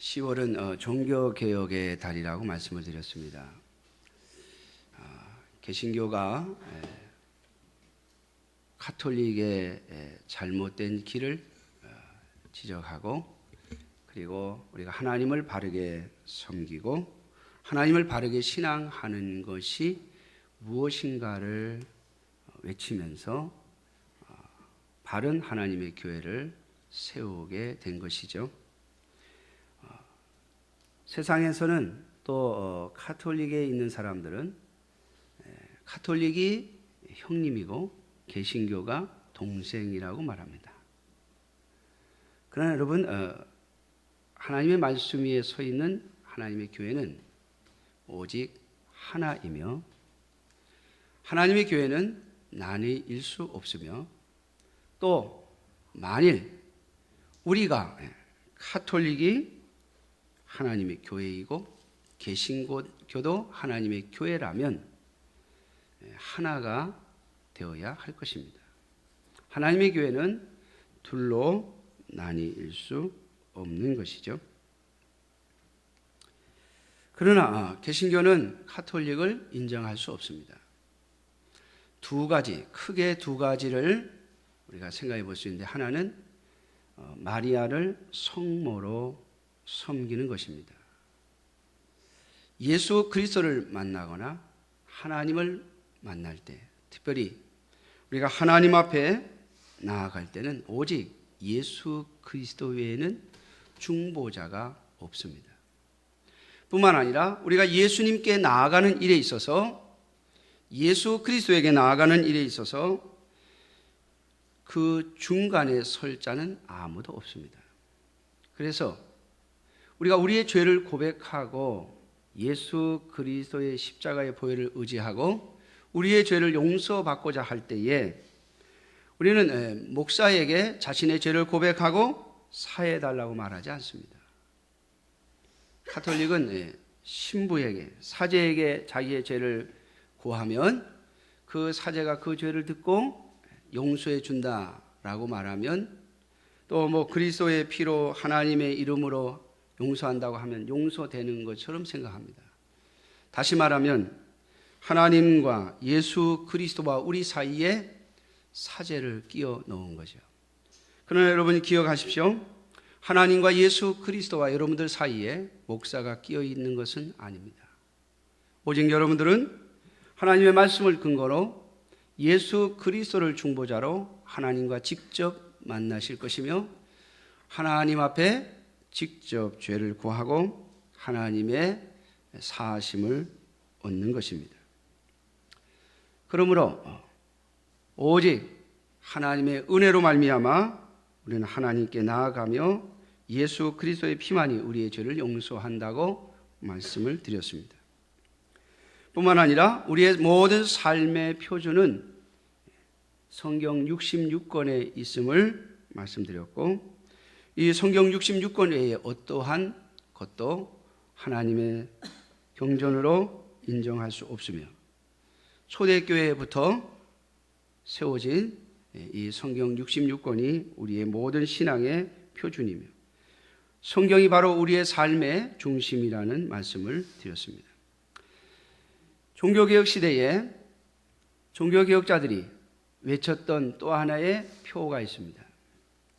10월은 종교개혁의 달이라고 말씀을 드렸습니다. 개신교가 가톨릭의 잘못된 길을 지적하고, 그리고 우리가 하나님을 바르게 섬기고 하나님을 바르게 신앙하는 것이 무엇인가를 외치면서 바른 하나님의 교회를 세우게 된 것이죠. 세상에서는 또 가톨릭에 있는 사람들은 가톨릭이 형님이고 개신교가 동생이라고 말합니다. 그러나 여러분, 하나님의 말씀 위에 서 있는 하나님의 교회는 오직 하나이며, 하나님의 교회는 나뉠 수 없으며, 또 만일 우리가 가톨릭이 하나님의 교회이고 개신교도 하나님의 교회라면 하나가 되어야 할 것입니다. 하나님의 교회는 둘로 나뉠 수 없는 것이죠. 그러나 개신교는 가톨릭을 인정할 수 없습니다. 크게 두 가지를 우리가 생각해 볼 수 있는데, 하나는 마리아를 성모로 섬기는 것입니다. 예수 그리스도를 만나거나 하나님을 만날 때, 특별히 우리가 하나님 앞에 나아갈 때는 오직 예수 그리스도 외에는 중보자가 없습니다. 뿐만 아니라 우리가 예수님께 나아가는 일에 있어서, 예수 그리스도에게 나아가는 일에 있어서 그 중간에 설 자는 아무도 없습니다. 그래서 우리가 우리의 죄를 고백하고 예수 그리스도의 십자가의 보혈을 의지하고 우리의 죄를 용서받고자 할 때에 우리는 목사에게 자신의 죄를 고백하고 사해달라고 말하지 않습니다. 가톨릭은 신부에게, 사제에게 자기의 죄를 고하면 그 사제가 그 죄를 듣고 용서해 준다라고 말하면, 또 그리스도의 피로 하나님의 이름으로 용서한다고 하면 용서되는 것처럼 생각합니다. 다시 말하면 하나님과 예수 그리스도와 우리 사이에 사제를 끼워 넣은 거죠. 그러나 여러분 기억하십시오. 하나님과 예수 그리스도와 여러분들 사이에 목사가 끼어 있는 것은 아닙니다. 오직 여러분들은 하나님의 말씀을 근거로 예수 그리스도를 중보자로 하나님과 직접 만나실 것이며, 하나님 앞에 직접 죄를 구하고 하나님의 사하심을 얻는 것입니다. 그러므로 오직 하나님의 은혜로 말미암아 우리는 하나님께 나아가며 예수 그리스도의 피만이 우리의 죄를 용서한다고 말씀을 드렸습니다. 뿐만 아니라 우리의 모든 삶의 표준은 성경 66권에 있음을 말씀드렸고, 이 성경 66권 외에 어떠한 것도 하나님의 경전으로 인정할 수 없으며, 초대교회부터 세워진 이 성경 66권이 우리의 모든 신앙의 표준이며 성경이 바로 우리의 삶의 중심이라는 말씀을 드렸습니다. 종교개혁 시대에 종교개혁자들이 외쳤던 또 하나의 표가 있습니다.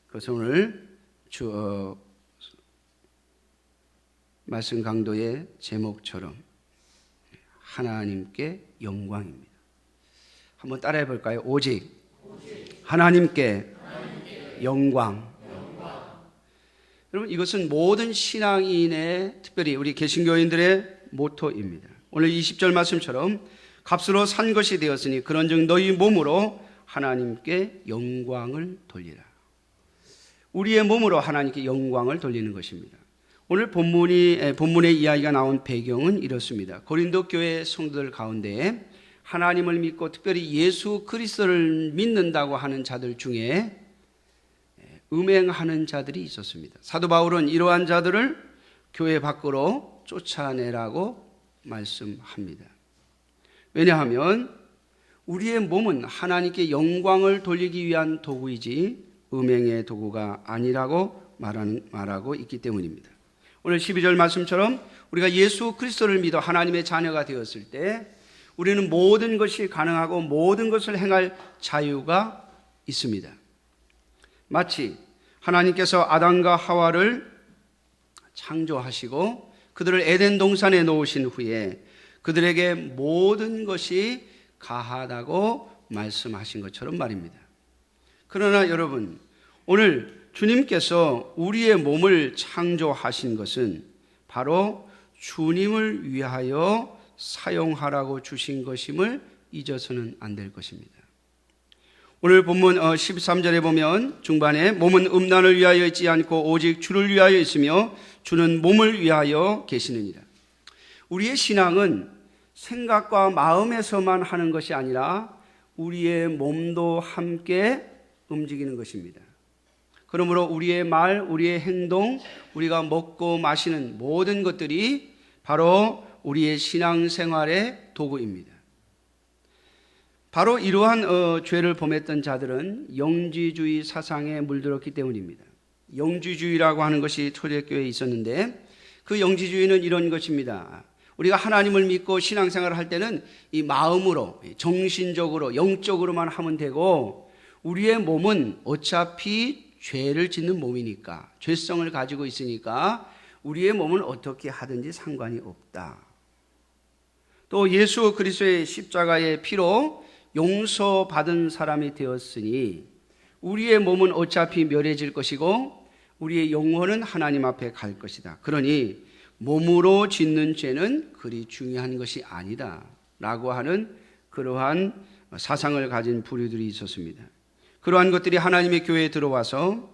그것은 오늘 말씀 강도의 제목처럼 하나님께 영광입니다. 한번 따라해 볼까요? 오직 하나님께 영광. 여러분, 이것은 모든 신앙인의, 특별히 우리 개신교인들의 모토입니다. 오늘 20절 말씀처럼 값으로 산 것이 되었으니 그런즉 너희 몸으로 하나님께 영광을 돌리라. 우리의 몸으로 하나님께 영광을 돌리는 것입니다. 오늘 본문의 이야기가 나온 배경은 이렇습니다. 고린도 교회 성도들 가운데 하나님을 믿고 특별히 예수 그리스도를 믿는다고 하는 자들 중에 음행하는 자들이 있었습니다. 사도 바울은 이러한 자들을 교회 밖으로 쫓아내라고 말씀합니다. 왜냐하면 우리의 몸은 하나님께 영광을 돌리기 위한 도구이지 음행의 도구가 아니라고 말하고 있기 때문입니다. 오늘 12절 말씀처럼 우리가 예수 그리스도를 믿어 하나님의 자녀가 되었을 때 우리는 모든 것이 가능하고 모든 것을 행할 자유가 있습니다. 마치 하나님께서 아담과 하와를 창조하시고 그들을 에덴 동산에 놓으신 후에 그들에게 모든 것이 가하다고 말씀하신 것처럼 말입니다. 그러나 여러분, 오늘 주님께서 우리의 몸을 창조하신 것은 바로 주님을 위하여 사용하라고 주신 것임을 잊어서는 안 될 것입니다. 오늘 본문 13절에 보면 중반에 몸은 음란을 위하여 있지 않고 오직 주를 위하여 있으며 주는 몸을 위하여 계시느니라. 우리의 신앙은 생각과 마음에서만 하는 것이 아니라 우리의 몸도 함께 움직이는 것입니다. 그러므로 우리의 말, 우리의 행동, 우리가 먹고 마시는 모든 것들이 바로 우리의 신앙생활의 도구입니다. 바로 이러한 죄를 범했던 자들은 영지주의 사상에 물들었기 때문입니다. 영지주의라고 하는 것이 초대교회에 있었는데 그 영지주의는 이런 것입니다. 우리가 하나님을 믿고 신앙생활을 할 때는 이 마음으로, 정신적으로, 영적으로만 하면 되고 우리의 몸은 어차피 죄를 짓는 몸이니까, 죄성을 가지고 있으니까 우리의 몸은 어떻게 하든지 상관이 없다. 또 예수 그리스도의 십자가의 피로 용서받은 사람이 되었으니 우리의 몸은 어차피 멸해질 것이고 우리의 영혼은 하나님 앞에 갈 것이다. 그러니 몸으로 짓는 죄는 그리 중요한 것이 아니다 라고 하는 그러한 사상을 가진 부류들이 있었습니다. 그러한 것들이 하나님의 교회에 들어와서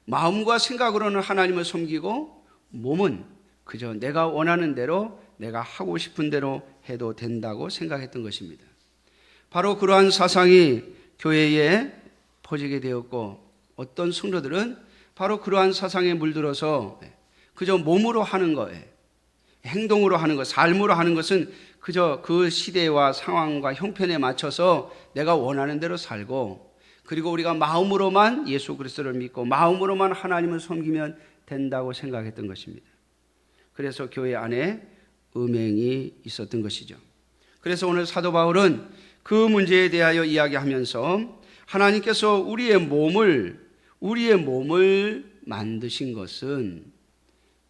마음과 생각으로는 하나님을 섬기고 몸은 그저 내가 원하는 대로 내가 하고 싶은 대로 해도 된다고 생각했던 것입니다. 바로 그러한 사상이 교회에 퍼지게 되었고 어떤 성도들은 바로 그러한 사상에 물들어서 그저 몸으로 하는 것, 행동으로 하는 것, 삶으로 하는 것은 그저 그 시대와 상황과 형편에 맞춰서 내가 원하는 대로 살고 그리고 우리가 마음으로만 예수 그리스도를 믿고 마음으로만 하나님을 섬기면 된다고 생각했던 것입니다. 그래서 교회 안에 음행이 있었던 것이죠. 그래서 오늘 사도 바울은 그 문제에 대하여 이야기하면서 하나님께서 우리의 몸을 만드신 것은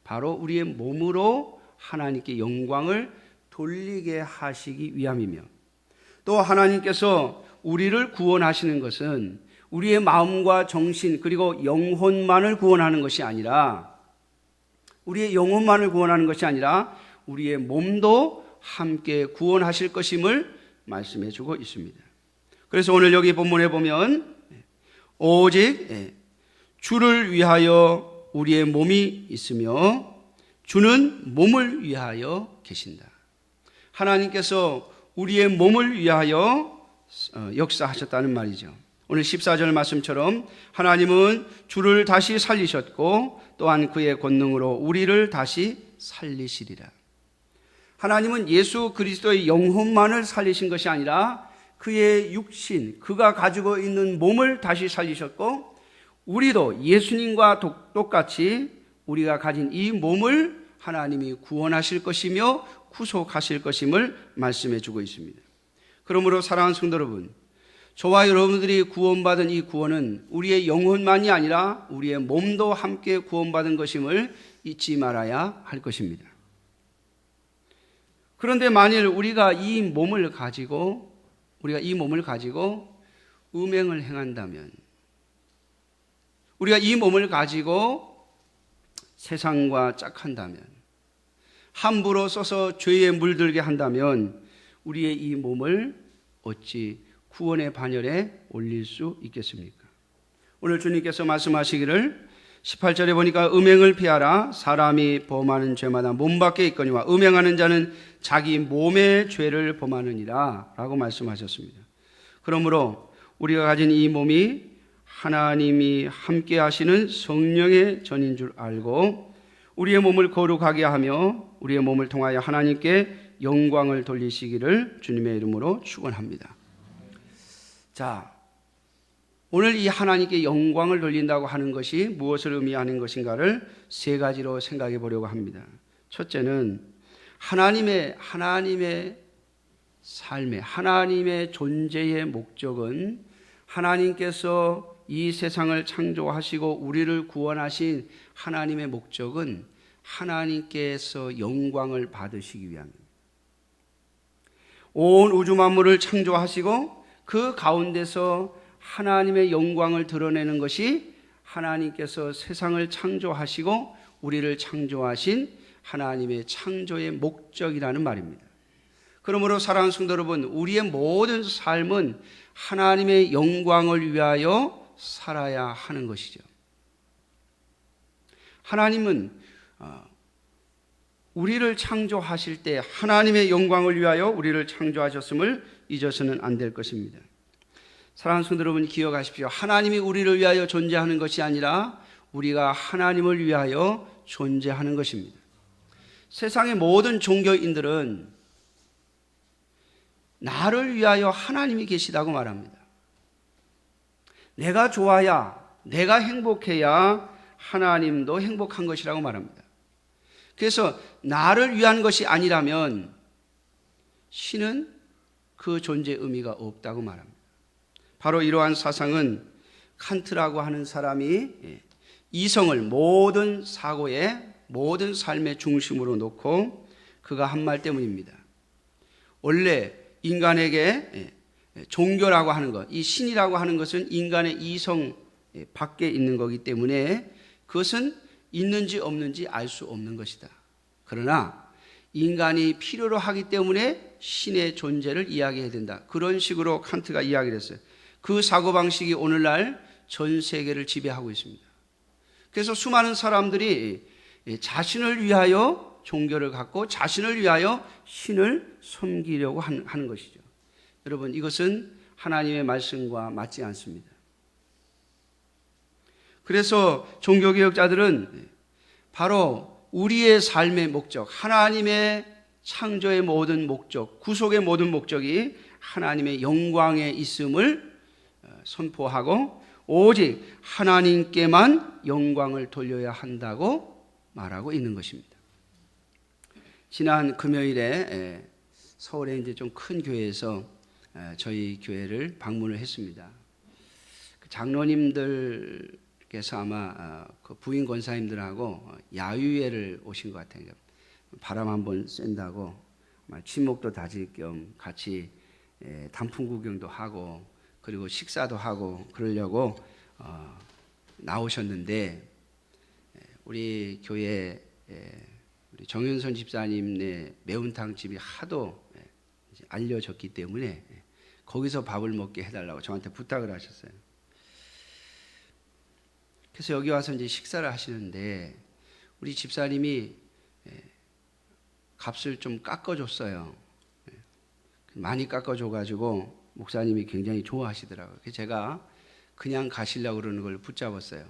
바로 우리의 몸으로 하나님께 영광을 돌리게 하시기 위함이며 또 하나님께서 우리를 구원하시는 것은 우리의 마음과 정신 그리고 영혼만을 구원하는 것이 아니라 우리의 영혼만을 구원하는 것이 아니라 우리의 몸도 함께 구원하실 것임을 말씀해 주고 있습니다. 그래서 오늘 여기 본문에 보면 오직 주를 위하여 우리의 몸이 있으며 주는 몸을 위하여 계신다. 하나님께서 우리의 몸을 위하여 역사하셨다는 말이죠. 오늘 14절 말씀처럼 하나님은 주를 다시 살리셨고 또한 그의 권능으로 우리를 다시 살리시리라. 하나님은 예수 그리스도의 영혼만을 살리신 것이 아니라 그의 육신, 그가 가지고 있는 몸을 다시 살리셨고 우리도 예수님과 똑같이 우리가 가진 이 몸을 하나님이 구원하실 것이며 구속하실 것임을 말씀해 주고 있습니다. 그러므로 사랑하는 성도 여러분, 저와 여러분들이 구원받은 이 구원은 우리의 영혼만이 아니라 우리의 몸도 함께 구원받은 것임을 잊지 말아야 할 것입니다. 그런데 만일 우리가 이 몸을 가지고 음행을 행한다면, 우리가 이 몸을 가지고 세상과 짝한다면, 함부로 써서 죄에 물들게 한다면 우리의 이 몸을 어찌 구원의 반열에 올릴 수 있겠습니까? 오늘 주님께서 말씀하시기를 18절에 보니까 음행을 피하라. 사람이 범하는 죄마다 몸 밖에 있거니와 음행하는 자는 자기 몸의 죄를 범하느니라 라고 말씀하셨습니다. 그러므로 우리가 가진 이 몸이 하나님이 함께 하시는 성령의 전인 줄 알고 우리의 몸을 거룩하게 하며 우리의 몸을 통하여 하나님께 영광을 돌리시기를 주님의 이름으로 축원합니다. 자, 오늘 이 하나님께 영광을 돌린다고 하는 것이 무엇을 의미하는 것인가를 세 가지로 생각해 보려고 합니다. 첫째는 하나님의 삶의, 하나님의 존재의 목적은 하나님께서 이 세상을 창조하시고 우리를 구원하신 하나님의 목적은 하나님께서 영광을 받으시기 위함입니다. 온 우주 만물을 창조하시고 그 가운데서 하나님의 영광을 드러내는 것이 하나님께서 세상을 창조하시고 우리를 창조하신 하나님의 창조의 목적이라는 말입니다. 그러므로 사랑하는 성도 여러분, 우리의 모든 삶은 하나님의 영광을 위하여 살아야 하는 것이죠. 하나님은 우리를 창조하실 때 하나님의 영광을 위하여 우리를 창조하셨음을 잊어서는 안 될 것입니다. 사랑하는 성도 여러분, 기억하십시오. 하나님이 우리를 위하여 존재하는 것이 아니라 우리가 하나님을 위하여 존재하는 것입니다. 세상의 모든 종교인들은 나를 위하여 하나님이 계시다고 말합니다. 내가 좋아야, 내가 행복해야 하나님도 행복한 것이라고 말합니다. 그래서 나를 위한 것이 아니라면 신은 그 존재의 의미가 없다고 말합니다. 바로 이러한 사상은 칸트라고 하는 사람이 이성을 모든 사고의 모든 삶의 중심으로 놓고 그가 한 말 때문입니다. 원래 인간에게 종교라고 하는 것, 이 신이라고 하는 것은 인간의 이성 밖에 있는 거기 때문에 그것은 있는지 없는지 알 수 없는 것이다. 그러나 인간이 필요로 하기 때문에 신의 존재를 이야기해야 된다. 그런 식으로 칸트가 이야기를 했어요. 그 사고방식이 오늘날 전 세계를 지배하고 있습니다. 그래서 수많은 사람들이 자신을 위하여 종교를 갖고 자신을 위하여 신을 섬기려고 하는 것이죠. 여러분, 이것은 하나님의 말씀과 맞지 않습니다. 그래서 종교개혁자들은 바로 우리의 삶의 목적, 하나님의 창조의 모든 목적, 구속의 모든 목적이 하나님의 영광에 있음을 선포하고 오직 하나님께만 영광을 돌려야 한다고 말하고 있는 것입니다. 지난 금요일에 서울에 이제 좀 큰 교회에서 저희 교회를 방문을 했습니다. 장로님들께서 아마 그 부인 권사님들하고 야유회를 오신 것 같아요. 바람 한번 쐰다고 친목도 다질 겸 같이 단풍 구경도 하고 그리고 식사도 하고 그러려고 나오셨는데 우리 교회 우리 정윤선 집사님네 매운탕 집이 하도 알려졌기 때문에 거기서 밥을 먹게 해달라고 저한테 부탁을 하셨어요. 그래서 여기 와서 이제 식사를 하시는데 우리 집사님이 값을 좀 깎아줬어요. 많이 깎아줘가지고 목사님이 굉장히 좋아하시더라고요. 그래서 제가 그냥 가시려고 그러는 걸 붙잡았어요.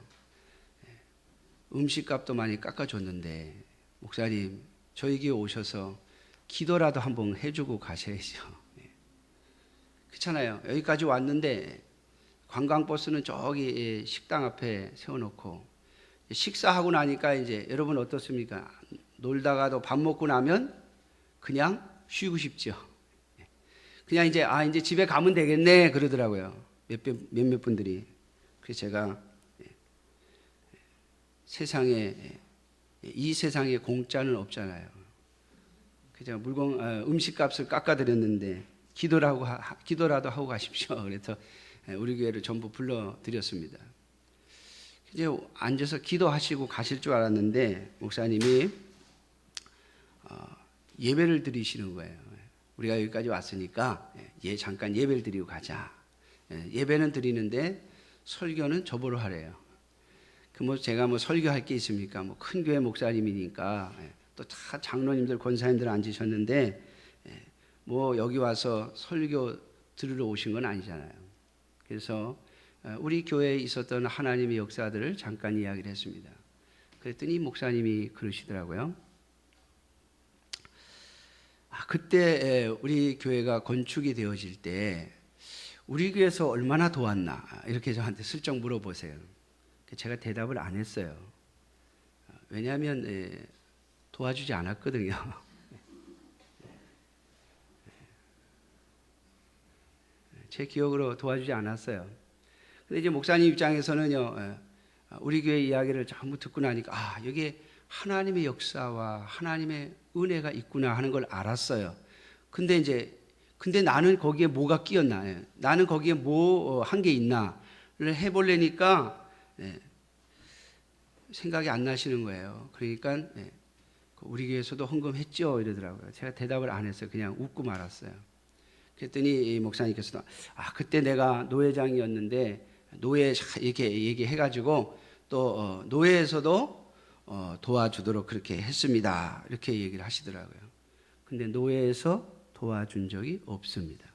음식값도 많이 깎아줬는데 목사님 저희 교회 오셔서 기도라도 한번 해주고 가셔야죠. 그렇잖아요. 여기까지 왔는데 관광버스는 저기 식당 앞에 세워놓고 식사하고 나니까 이제 여러분 어떻습니까? 놀다가도 밥 먹고 나면 그냥 쉬고 싶죠. 그냥 이제 이제 집에 가면 되겠네 그러더라고요. 몇몇 분들이. 그래서 제가 이 세상에 공짜는 없잖아요. 그래서 음식값을 깎아드렸는데 기도라도 하고 가십시오. 그래서 우리 교회를 전부 불러드렸습니다. 이제 앉아서 기도하시고 가실 줄 알았는데 목사님이 예배를 드리시는 거예요. 우리가 여기까지 왔으니까 잠깐 예배를 드리고 가자. 예배는 드리는데 설교는 저보러 하래요. 제가 설교할 게 있습니까? 큰 교회 목사님이니까 또 다 장로님들 권사님들 앉으셨는데 여기 와서 설교 들으러 오신 건 아니잖아요. 그래서 우리 교회에 있었던 하나님의 역사들을 잠깐 이야기를 했습니다. 그랬더니 목사님이 그러시더라고요. 그때 우리 교회가 건축이 되어질 때 우리 교회에서 얼마나 도왔나 이렇게 저한테 슬쩍 물어보세요. 제가 대답을 안 했어요. 왜냐하면 도와주지 않았거든요. 제 기억으로 도와주지 않았어요. 근데 이제 목사님 입장에서는요, 우리 교회 이야기를 전부 듣고 나니까 여기에 하나님의 역사와 하나님의 은혜가 있구나 하는 걸 알았어요. 근데 나는 거기에 뭐가 끼었나? 나는 거기에 뭐 한 게 있나를 해보려니까 생각이 안 나시는 거예요. 그러니까 우리 교회에서도 헌금했죠 이러더라고요. 제가 대답을 안 했어요. 그냥 웃고 말았어요. 그랬더니 목사님께서도 그때 내가 노회장이었는데 노회 이렇게 얘기해가지고 또 노회에서도 도와주도록 그렇게 했습니다. 이렇게 얘기를 하시더라고요. 근데 노회에서 도와준 적이 없습니다.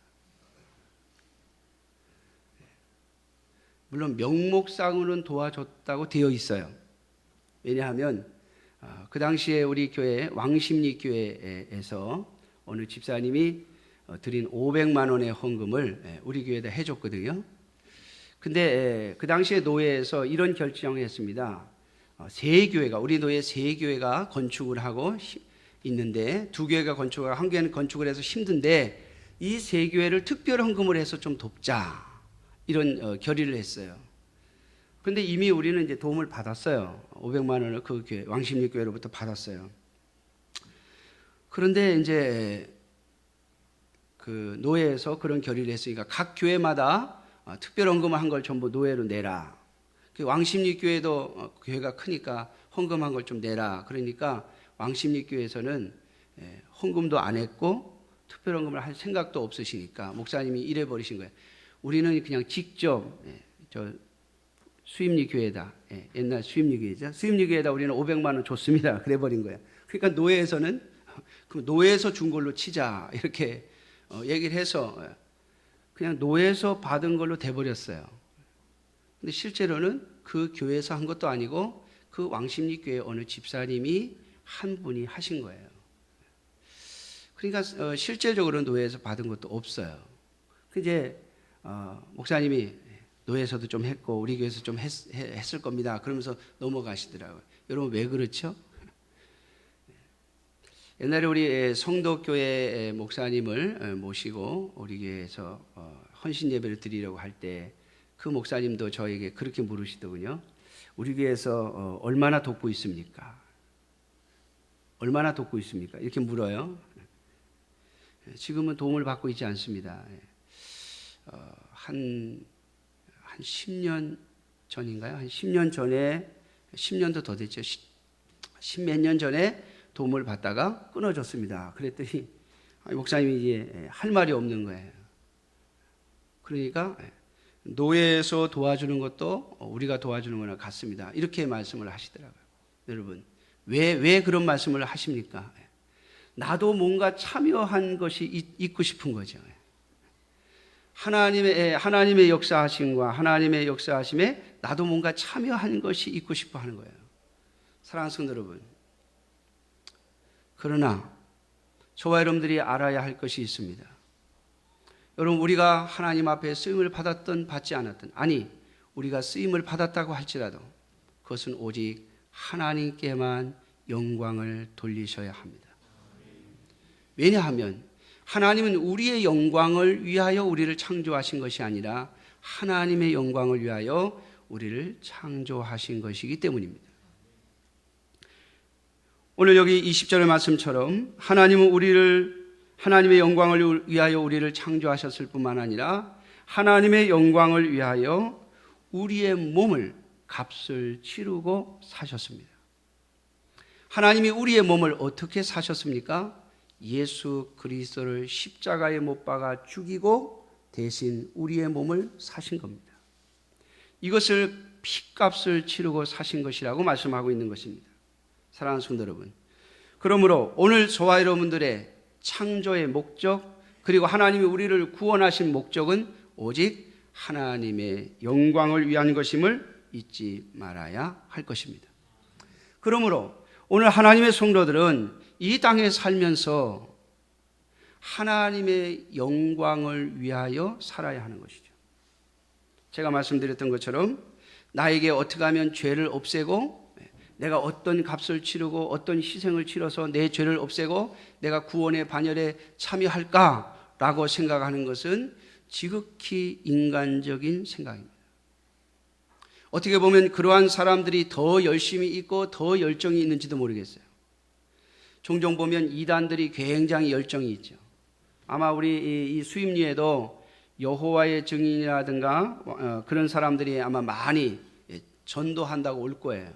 물론 명목상으로는 도와줬다고 되어 있어요. 왜냐하면 그 당시에 우리 교회 왕십리교회에서 어느 집사님이 드린 500만 원의 헌금을 우리 교회에다 해줬거든요. 근데 그 당시에 노회에서 이런 결정을 했습니다. 세 교회가, 우리 노회 세 교회가 건축을 하고 있는데 두 교회가 건축을 하고 한 교회는 건축을 해서 힘든데 이 세 교회를 특별 헌금을 해서 좀 돕자 이런 결의를 했어요. 그런데 이미 우리는 이제 도움을 받았어요. 500만 원을 그 교회 왕십리교회로부터 받았어요. 그런데 이제 그 노회에서 그런 결의를 했으니까 각 교회마다 특별 헌금을 한 걸 전부 노회로 내라. 그 왕십리교회도 교회가 크니까 헌금한 걸 좀 내라. 그러니까 왕십리교회에서는 헌금도 안 했고 특별 헌금을 할 생각도 없으시니까 목사님이 이래 버리신 거예요. 우리는 그냥 직접 저 수임리교회다. 옛날 수임리교회죠. 수임리교회에다 우리는 500만 원 줬습니다. 그래 버린 거예요. 그러니까 노회에서는 그럼 노회에서 준 걸로 치자 이렇게 얘기를 해서 그냥 노회에서 받은 걸로 돼버렸어요. 근데 실제로는 그 교회에서 한 것도 아니고 그 왕십리교회 어느 집사님이 한 분이 하신 거예요. 그러니까 실제적으로 노회에서 받은 것도 없어요. 이제 목사님이 노회에서도 좀 했고 우리 교회에서 좀 했을 겁니다. 그러면서 넘어가시더라고요. 여러분 왜 그렇죠? 옛날에 우리 성도교회 목사님을 모시고 우리 교회에서 헌신 예배를 드리려고 할 때 그 목사님도 저에게 그렇게 물으시더군요. 우리 교회에서 얼마나 돕고 있습니까? 얼마나 돕고 있습니까? 이렇게 물어요. 지금은 도움을 받고 있지 않습니다. 한 10년 전인가요? 한 10년 전에 10년도 더 됐죠. 10몇 년 전에 도움을 받다가 끊어졌습니다. 그랬더니 목사님이 이제 할 말이 없는 거예요. 그러니까 노예에서 도와주는 것도 우리가 도와주는 거나 같습니다. 이렇게 말씀을 하시더라고요. 여러분 왜 그런 말씀을 하십니까? 나도 뭔가 참여한 것이 있고 싶은 거죠. 하나님의 역사하심과 하나님의 역사하심에 나도 뭔가 참여한 것이 있고 싶어 하는 거예요. 사랑하는 성도 여러분, 그러나 저와 여러분들이 알아야 할 것이 있습니다. 여러분 우리가 하나님 앞에 쓰임을 받았든 받지 않았든 아니 우리가 쓰임을 받았다고 할지라도 그것은 오직 하나님께만 영광을 돌리셔야 합니다. 왜냐하면 하나님은 우리의 영광을 위하여 우리를 창조하신 것이 아니라 하나님의 영광을 위하여 우리를 창조하신 것이기 때문입니다. 오늘 여기 20절의 말씀처럼 하나님은 하나님의 영광을 위하여 우리를 창조하셨을 뿐만 아니라 하나님의 영광을 위하여 우리의 몸을 값을 치르고 사셨습니다. 하나님이 우리의 몸을 어떻게 사셨습니까? 예수 그리스도를 십자가에 못 박아 죽이고 대신 우리의 몸을 사신 겁니다. 이것을 피값을 치르고 사신 것이라고 말씀하고 있는 것입니다. 사랑하는 성도 여러분, 그러므로 오늘 저와 여러분들의 창조의 목적 그리고 하나님이 우리를 구원하신 목적은 오직 하나님의 영광을 위한 것임을 잊지 말아야 할 것입니다. 그러므로 오늘 하나님의 성도들은 이 땅에 살면서 하나님의 영광을 위하여 살아야 하는 것이죠. 제가 말씀드렸던 것처럼 나에게 어떻게 하면 죄를 없애고 내가 어떤 값을 치르고 어떤 희생을 치러서 내 죄를 없애고 내가 구원의 반열에 참여할까라고 생각하는 것은 지극히 인간적인 생각입니다. 어떻게 보면 그러한 사람들이 더 열심히 있고 더 열정이 있는지도 모르겠어요. 종종 보면 이단들이 굉장히 열정이 있죠. 아마 우리 이 수임리에도 여호와의 증인이라든가 그런 사람들이 아마 많이 전도한다고 올 거예요.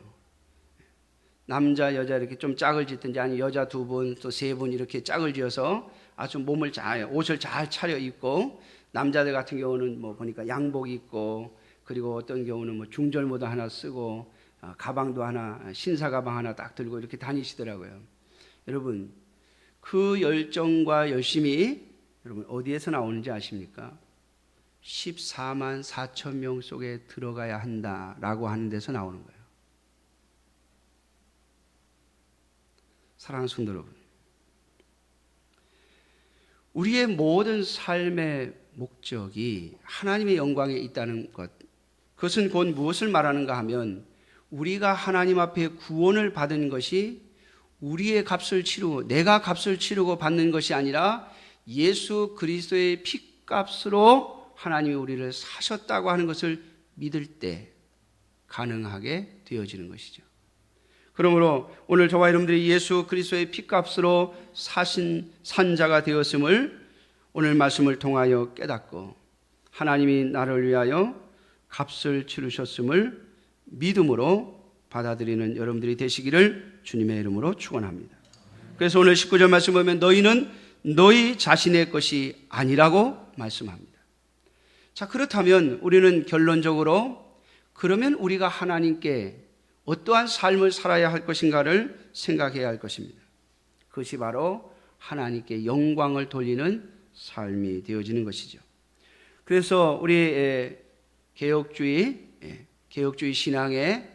남자 여자 이렇게 좀 짝을 짓든지 아니 여자 2분 또 3분 이렇게 짝을 지어서 아주 옷을 잘 차려 입고 남자들 같은 경우는 뭐 보니까 양복 입고 그리고 어떤 경우는 뭐 중절모도 하나 쓰고 가방도 하나 신사 가방 하나 딱 들고 이렇게 다니시더라고요. 여러분 그 열정과 열심이 여러분 어디에서 나오는지 아십니까? 14만 4천 명 속에 들어가야 한다라고 하는 데서 나오는 거예요. 사랑하는 성도 여러분, 우리의 모든 삶의 목적이 하나님의 영광에 있다는 것, 그것은 곧 무엇을 말하는가 하면 우리가 하나님 앞에 구원을 받은 것이 우리의 값을 치르고 내가 값을 치르고 받는 것이 아니라 예수 그리스도의 피값으로 하나님이 우리를 사셨다고 하는 것을 믿을 때 가능하게 되어지는 것이죠. 그러므로 오늘 저와 여러분들이 예수 그리스도의 피값으로 산 자가 되었음을 오늘 말씀을 통하여 깨닫고 하나님이 나를 위하여 값을 치르셨음을 믿음으로 받아들이는 여러분들이 되시기를 주님의 이름으로 축원합니다. 그래서 오늘 19절 말씀 보면 너희는 너희 자신의 것이 아니라고 말씀합니다. 자, 그렇다면 우리는 결론적으로 그러면 우리가 하나님께 어떠한 삶을 살아야 할 것인가를 생각해야 할 것입니다. 그것이 바로 하나님께 영광을 돌리는 삶이 되어지는 것이죠. 그래서 우리 개혁주의 신앙의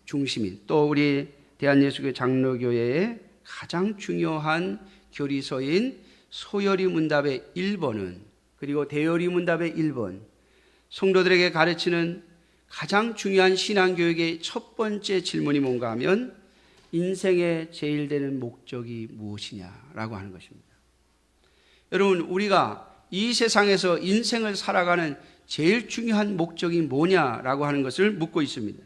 중심인 또 우리 대한예수교 장로교회의 가장 중요한 교리서인 소열이 문답의 1번은 그리고 대열이 문답의 1번 성도들에게 가르치는 가장 중요한 신앙교육의 첫 번째 질문이 뭔가 하면 인생의 제일 되는 목적이 무엇이냐라고 하는 것입니다. 여러분 우리가 이 세상에서 인생을 살아가는 제일 중요한 목적이 뭐냐라고 하는 것을 묻고 있습니다.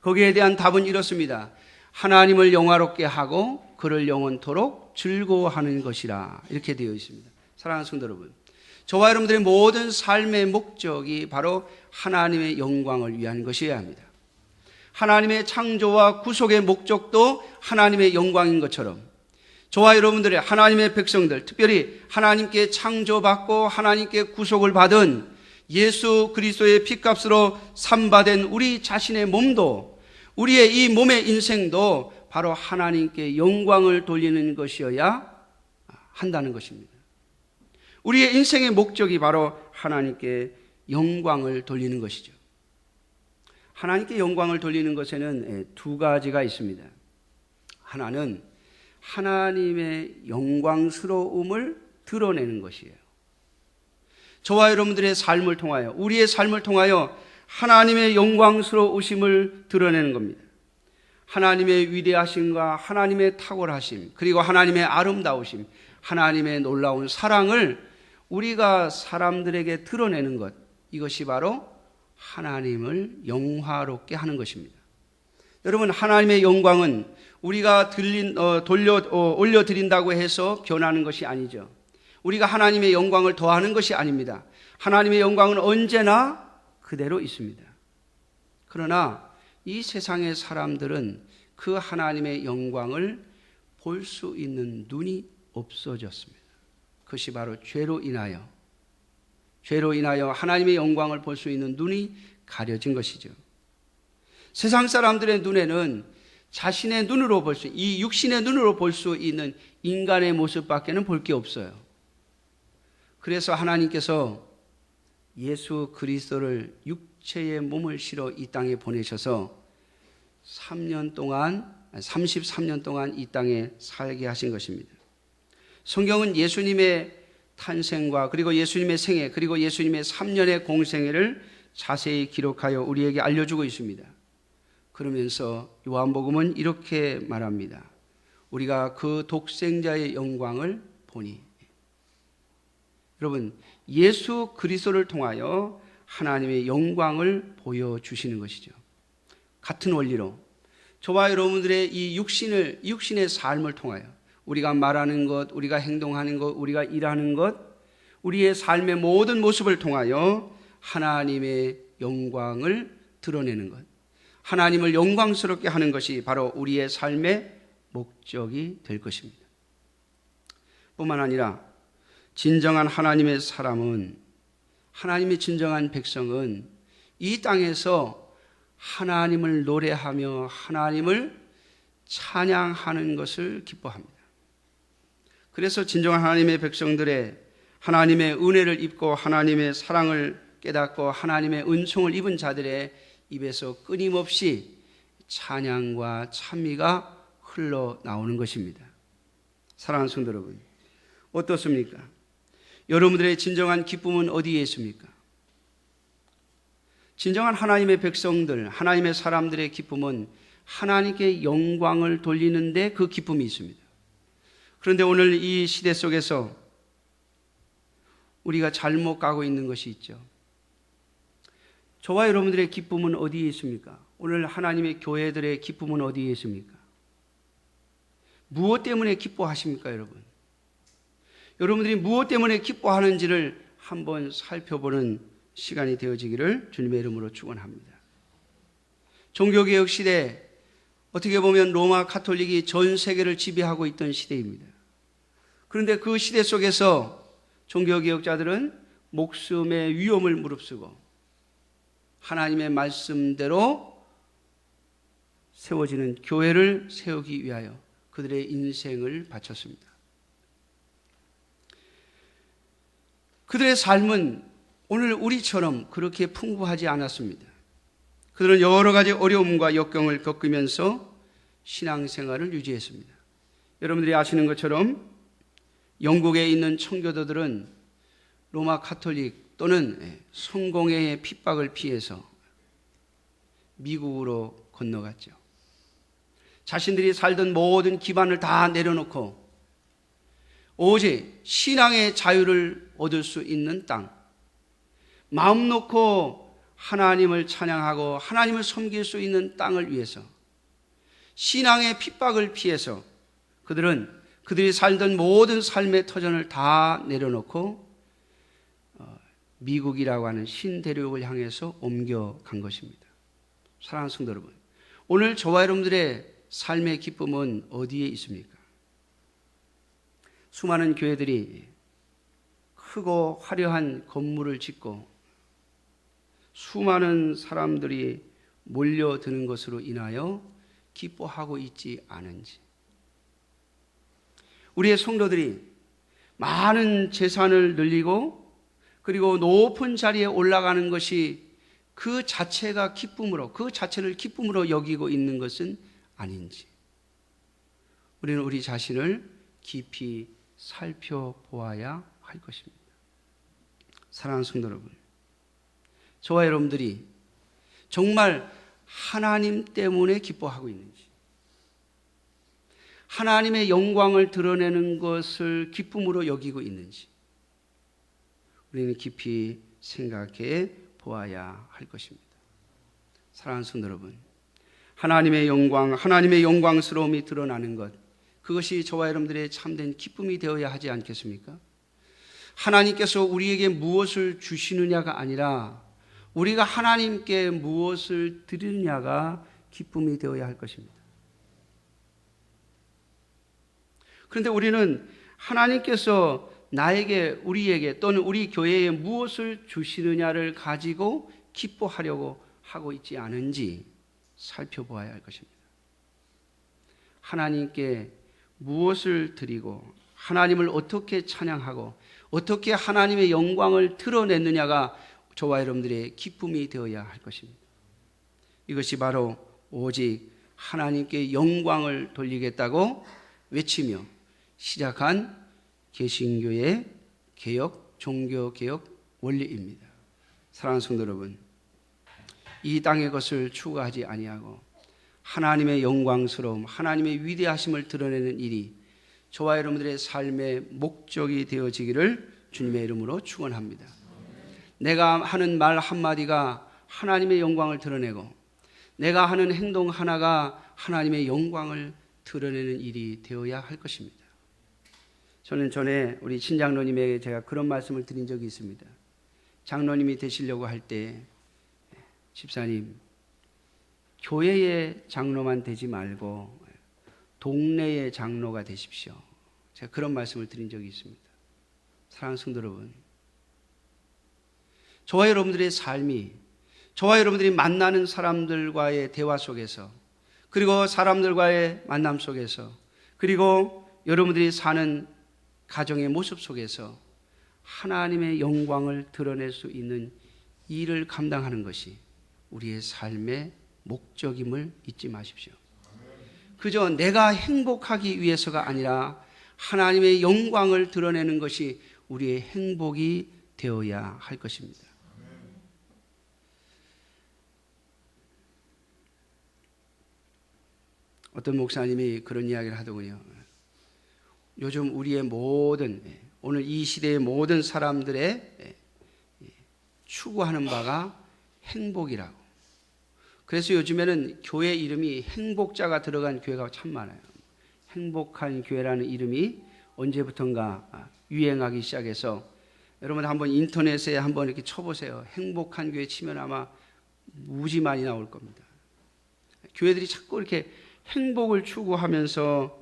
거기에 대한 답은 이렇습니다. 하나님을 영화롭게 하고 그를 영원토록 즐거워하는 것이라 이렇게 되어 있습니다. 사랑하는 성도 여러분, 저와 여러분들의 모든 삶의 목적이 바로 하나님의 영광을 위한 것이어야 합니다. 하나님의 창조와 구속의 목적도 하나님의 영광인 것처럼 저와 여러분들의 하나님의 백성들, 특별히 하나님께 창조받고 하나님께 구속을 받은 예수 그리스도의 피값으로 삼바된 우리 자신의 몸도 우리의 이 몸의 인생도 바로 하나님께 영광을 돌리는 것이어야 한다는 것입니다. 우리의 인생의 목적이 바로 하나님께 영광을 돌리는 것이죠. 하나님께 영광을 돌리는 것에는 2가지가 있습니다. 하나는 하나님의 영광스러움을 드러내는 것이에요. 저와 여러분들의 삶을 통하여 우리의 삶을 통하여 하나님의 영광스러우심을 드러내는 겁니다. 하나님의 위대하심과 하나님의 탁월하심 그리고 하나님의 아름다우심 하나님의 놀라운 사랑을 우리가 사람들에게 드러내는 것 이것이 바로 하나님을 영화롭게 하는 것입니다. 여러분 하나님의 영광은 우리가 올려드린다고 해서 변하는 것이 아니죠. 우리가 하나님의 영광을 더하는 것이 아닙니다. 하나님의 영광은 언제나 그대로 있습니다. 그러나 이 세상의 사람들은 그 하나님의 영광을 볼 수 있는 눈이 없어졌습니다. 그것이 바로 죄로 인하여 하나님의 영광을 볼 수 있는 눈이 가려진 것이죠. 세상 사람들의 눈에는 자신의 눈으로 이 육신의 눈으로 볼 수 있는 인간의 모습밖에는 볼 게 없어요. 그래서 하나님께서 예수 그리스도를 육체의 몸을 실어 이 땅에 보내셔서 33년 동안 이 땅에 살게 하신 것입니다. 성경은 예수님의 탄생과 그리고 예수님의 생애 그리고 예수님의 3년의 공생애를 자세히 기록하여 우리에게 알려주고 있습니다. 그러면서 요한복음은 이렇게 말합니다. 우리가 그 독생자의 영광을 보니. 여러분, 예수 그리스도를 통하여 하나님의 영광을 보여주시는 것이죠. 같은 원리로 저와 여러분들의 이 육신의 삶을 통하여 우리가 말하는 것, 우리가 행동하는 것, 우리가 일하는 것, 우리의 삶의 모든 모습을 통하여 하나님의 영광을 드러내는 것, 하나님을 영광스럽게 하는 것이 바로 우리의 삶의 목적이 될 것입니다. 뿐만 아니라 진정한 하나님의 사람은, 하나님의 진정한 백성은 이 땅에서 하나님을 노래하며 하나님을 찬양하는 것을 기뻐합니다. 그래서 진정한 하나님의 백성들의 하나님의 은혜를 입고 하나님의 사랑을 깨닫고 하나님의 은총을 입은 자들의 입에서 끊임없이 찬양과 찬미가 흘러나오는 것입니다. 사랑하는 성도 여러분, 어떻습니까? 여러분들의 진정한 기쁨은 어디에 있습니까? 진정한 하나님의 백성들, 하나님의 사람들의 기쁨은 하나님께 영광을 돌리는데 그 기쁨이 있습니다. 그런데 오늘 이 시대 속에서 우리가 잘못 가고 있는 것이 있죠. 저와 여러분들의 기쁨은 어디에 있습니까? 오늘 하나님의 교회들의 기쁨은 어디에 있습니까? 무엇 때문에 기뻐하십니까, 여러분? 여러분들이 무엇 때문에 기뻐하는지를 한번 살펴보는 시간이 되어지기를 주님의 이름으로 축원합니다. 종교개혁 시대, 어떻게 보면 로마 가톨릭이 전 세계를 지배하고 있던 시대입니다. 그런데 그 시대 속에서 종교개혁자들은 목숨의 위험을 무릅쓰고 하나님의 말씀대로 세워지는 교회를 세우기 위하여 그들의 인생을 바쳤습니다. 그들의 삶은 오늘 우리처럼 그렇게 풍부하지 않았습니다. 그들은 여러 가지 어려움과 역경을 겪으면서 신앙생활을 유지했습니다. 여러분들이 아시는 것처럼 영국에 있는 청교도들은 로마 가톨릭 또는 성공회의 핍박을 피해서 미국으로 건너갔죠. 자신들이 살던 모든 기반을 다 내려놓고 오직 신앙의 자유를 얻을 수 있는 땅, 마음 놓고 하나님을 찬양하고 하나님을 섬길 수 있는 땅을 위해서 신앙의 핍박을 피해서 그들이 살던 모든 삶의 터전을 다 내려놓고 미국이라고 하는 신대륙을 향해서 옮겨간 것입니다. 사랑하는 성도 여러분, 오늘 저와 여러분들의 삶의 기쁨은 어디에 있습니까? 수많은 교회들이 크고 화려한 건물을 짓고 수많은 사람들이 몰려드는 것으로 인하여 기뻐하고 있지 않은지, 우리의 성도들이 많은 재산을 늘리고 그리고 높은 자리에 올라가는 것이 그 자체가 기쁨으로, 그 자체를 기쁨으로 여기고 있는 것은 아닌지, 우리는 우리 자신을 깊이 살펴보아야 할 것입니다. 사랑하는 성도 여러분, 저와 여러분들이 정말 하나님 때문에 기뻐하고 있는지, 하나님의 영광을 드러내는 것을 기쁨으로 여기고 있는지 우리는 깊이 생각해 보아야 할 것입니다. 사랑하는 성도 여러분, 하나님의 영광, 하나님의 영광스러움이 드러나는 것, 그것이 저와 여러분들의 참된 기쁨이 되어야 하지 않겠습니까? 하나님께서 우리에게 무엇을 주시느냐가 아니라 우리가 하나님께 무엇을 드리느냐가 기쁨이 되어야 할 것입니다. 그런데 우리는 하나님께서 나에게, 우리에게 또는 우리 교회에 무엇을 주시느냐를 가지고 기뻐하려고 하고 있지 않은지 살펴보아야 할 것입니다. 하나님께 무엇을 드리고 하나님을 어떻게 찬양하고 어떻게 하나님의 영광을 드러냈느냐가 저와 여러분들의 기쁨이 되어야 할 것입니다. 이것이 바로 오직 하나님께 영광을 돌리겠다고 외치며 시작한 개신교의 개혁, 종교개혁 원리입니다. 사랑하는 성도 여러분, 이 땅의 것을 추구하지 아니하고 하나님의 영광스러움, 하나님의 위대하심을 드러내는 일이 저와 여러분들의 삶의 목적이 되어지기를 주님의 이름으로 축원합니다. 내가 하는 말 한마디가 하나님의 영광을 드러내고 내가 하는 행동 하나가 하나님의 영광을 드러내는 일이 되어야 할 것입니다. 저는 전에 우리 신장로님에게 제가 그런 말씀을 드린 적이 있습니다. 장로님이 되시려고 할 때 집사님, 교회의 장로만 되지 말고 동네의 장로가 되십시오. 제가 그런 말씀을 드린 적이 있습니다. 사랑하는 성도 여러분, 저와 여러분들의 삶이, 저와 여러분들이 만나는 사람들과의 대화 속에서, 그리고 사람들과의 만남 속에서, 그리고 여러분들이 사는 가정의 모습 속에서 하나님의 영광을 드러낼 수 있는 일을 감당하는 것이 우리의 삶의 목적임을 잊지 마십시오. 그저 내가 행복하기 위해서가 아니라 하나님의 영광을 드러내는 것이 우리의 행복이 되어야 할 것입니다. 어떤 목사님이 그런 이야기를 하더군요. 요즘 우리의 모든, 오늘 이 시대의 모든 사람들의 추구하는 바가 행복이라고. 그래서 요즘에는 교회 이름이 행복자가 들어간 교회가 참 많아요. 행복한 교회라는 이름이 언제부턴가 유행하기 시작해서, 여러분 한번 인터넷에 한번 이렇게 쳐보세요. 행복한 교회 치면 아마 무지 많이 나올 겁니다. 교회들이 자꾸 이렇게 행복을 추구하면서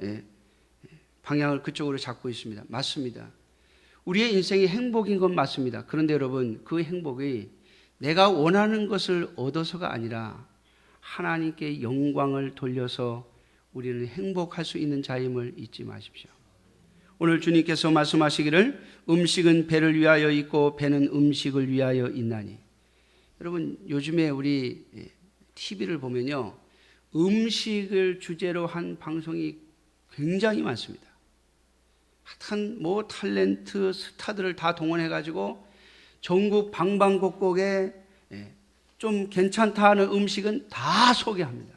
방향을 그쪽으로 잡고 있습니다. 맞습니다. 우리의 인생이 행복인 건 맞습니다. 그런데 여러분, 그 행복이 내가 원하는 것을 얻어서가 아니라 하나님께 영광을 돌려서 우리는 행복할 수 있는 자임을 잊지 마십시오. 오늘 주님께서 말씀하시기를 음식은 배를 위하여 있고 배는 음식을 위하여 있나니. 여러분, 요즘에 우리 TV를 보면요, 음식을 주제로 한 방송이 굉장히 많습니다. 한 탤런트 스타들을 다 동원해 가지고 전국 방방곡곡에 좀 괜찮다 하는 음식은 다 소개합니다.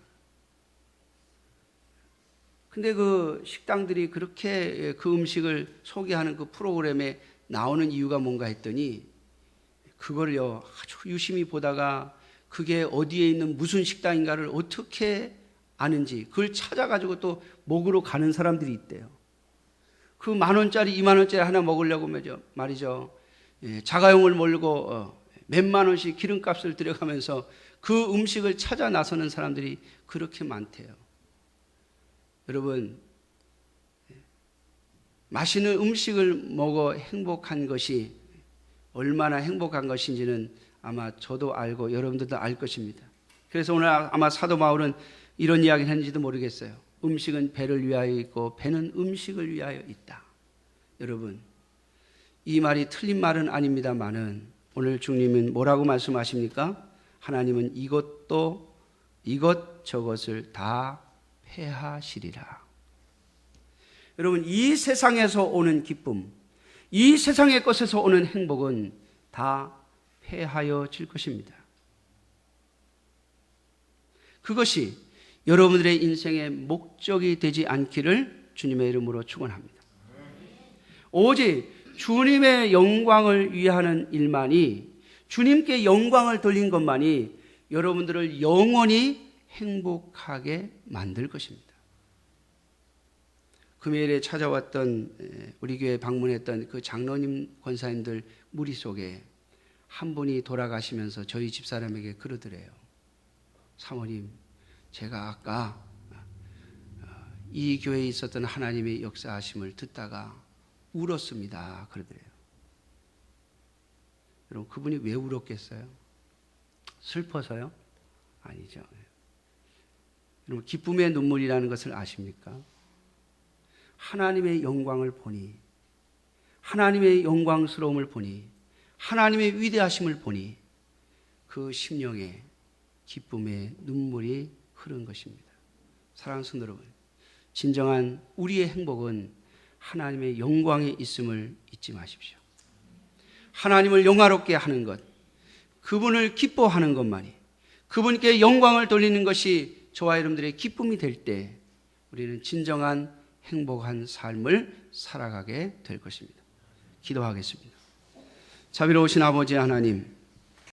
근데 그 식당들이 그렇게 그 음식을 소개하는 그 프로그램에 나오는 이유가 뭔가 했더니, 그걸요 아주 유심히 보다가 그게 어디에 있는 무슨 식당인가를 어떻게 아는지 그걸 찾아가지고 또 먹으러 가는 사람들이 있대요. 그 10,000원짜리 20,000원짜리 하나 먹으려고 말이죠, 자가용을 몰고 몇만 원씩 기름값을 들여가면서 그 음식을 찾아 나서는 사람들이 그렇게 많대요. 여러분, 맛있는 음식을 먹어 행복한 것이 얼마나 행복한 것인지는 아마 저도 알고 여러분들도 알 것입니다. 그래서 오늘 아마 사도 바울은 이런 이야기를 했는지도 모르겠어요. 음식은 배를 위하여 있고 배는 음식을 위하여 있다. 여러분, 이 말이 틀린 말은 아닙니다만은 오늘 주님은 뭐라고 말씀하십니까? 하나님은 이것저것을 다 폐하시리라. 여러분, 이 세상에서 오는 기쁨, 이 세상의 것에서 오는 행복은 다 폐하여질 것입니다. 그것이 여러분들의 인생의 목적이 되지 않기를 주님의 이름으로 축원합니다. 오직 주님의 영광을 위하는 일만이, 주님께 영광을 돌린 것만이 여러분들을 영원히 행복하게 만들 것입니다. 금요일에 찾아왔던, 우리 교회 방문했던 그 장로님 권사님들 무리 속에 한 분이 돌아가시면서 저희 집사람에게 그러더래요. 사모님, 제가 아까 이 교회에 있었던 하나님의 역사하심을 듣다가 울었습니다. 그러더래요. 여러분, 그분이 왜 울었겠어요? 슬퍼서요? 아니죠. 여러분, 기쁨의 눈물이라는 것을 아십니까? 하나님의 영광을 보니, 하나님의 영광스러움을 보니, 하나님의 위대하심을 보니 그 심령에 기쁨의 눈물이 흐른 것입니다. 사랑하는 성도 여러분, 진정한 우리의 행복은 하나님의 영광이 있음을 잊지 마십시오. 하나님을 영화롭게 하는 것, 그분을 기뻐하는 것만이, 그분께 영광을 돌리는 것이 저와 여러분들의 기쁨이 될 때 우리는 진정한 행복한 삶을 살아가게 될 것입니다. 기도하겠습니다. 자비로우신 아버지 하나님,